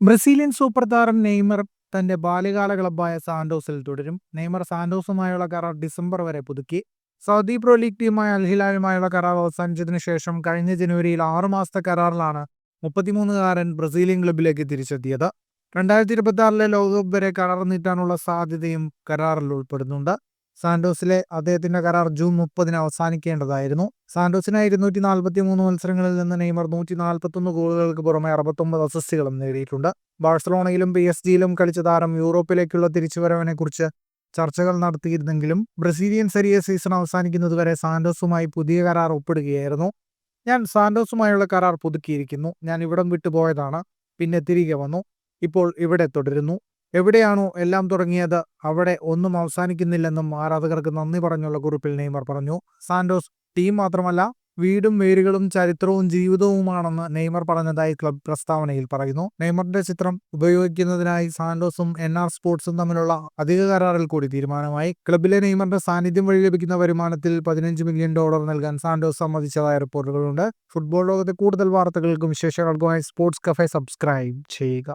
Brazilian super താരം Neymar തന്റെ ബാല്യകാല ക്ലബ്ബായ സാന്റോസിൽ തുടരും. നെയ്മർ സാന്റോസുമായുള്ള കരാർ ഡിസംബർ വരെ പുതുക്കി. സൗദി പ്രോ ലീഗ് ടീമായ അൽ ഹിലാലുമായുള്ള കരാർ അവസാനിച്ചതിനു ശേഷം കഴിഞ്ഞ ജനുവരിയിൽ 6 മാസത്തെ കരാറിലാണ് 33കാരൻ ബ്രസീലിയൻ ക്ലബിലേക്ക് തിരിച്ചെത്തിയത്. 2026 ലോകകപ്പ് വരെ കരാർ നീട്ടാനുള്ള സാധ്യതയും കരാറിൽ ഉൾപ്പെടുന്നുണ്ട്. സാന്റോസിലെ അദ്ദേഹത്തിന്റെ കരാർ ജൂൺ 30 അവസാനിക്കേണ്ടതായിരുന്നു. സാന്റോസിനായി 243 മത്സരങ്ങളിൽ നിന്ന് നെയ്മർ 141 ഗോളുകൾക്ക് പുറമെ 69 അസിസ്റ്റുകളും നേടിയിട്ടുണ്ട്. ബാഴ്സലോണയിലും PSG-യിലും കളിച്ച താരം യൂറോപ്പിലേക്കുള്ള തിരിച്ചുവരവിനെക്കുറിച്ച് ചർച്ചകൾ നടത്തിയിരുന്നെങ്കിലും ബ്രസീലിയൻ സെരിയ സീസൺ അവസാനിക്കുന്നതുവരെ സാന്റോസുമായി പുതിയ കരാർ ഒപ്പിടുകയായിരുന്നു. ഞാൻ സാന്റോസുമായുള്ള കരാർ പുതുക്കിയിരിക്കുന്നു. ഞാൻ ഇവിടം വിട്ടുപോയതാണ്, പിന്നെ തിരികെ വന്നു, ഇപ്പോൾ ഇവിടെ തുടരുന്നു. എവിടെയാണോ എല്ലാം തുടങ്ങിയത് അവിടെ ഒന്നും അവസാനിക്കുന്നില്ലെന്നും ആരാധകർക്ക് നന്ദി പറഞ്ഞുള്ള കുറിപ്പിൽ നെയ്മർ പറഞ്ഞു. സാന്റോസ് ടീം മാത്രമല്ല, വീടും വേരുകളും ചരിത്രവും ജീവിതവുമാണെന്ന് നെയ്മർ പറഞ്ഞതായി ക്ലബ് പ്രസ്താവനയിൽ പറയുന്നു. നെയ്മറിന്റെ ചിത്രം ഉപയോഗിക്കുന്നതിനായി സാന്റോസും NR സ്പോർട്സും തമ്മിലുള്ള അധിക കരാറിൽ കൂടി തീരുമാനമായി. ക്ലബിലെ നെയ്മറിന്റെ സാന്നിധ്യം വഴി ലഭിക്കുന്ന വരുമാനത്തിൽ $15 മില്യൺ നൽകാൻ സാന്റോസ് സമ്മതിച്ചതായ റിപ്പോർട്ടുകളുണ്ട്. ഫുട്ബോൾ ലോകത്തെ കൂടുതൽ വാർത്തകൾക്കും വിശേഷങ്ങൾക്കുമായി സ്പോർട്സ് കഫേ സബ്സ്ക്രൈബ് ചെയ്യുക.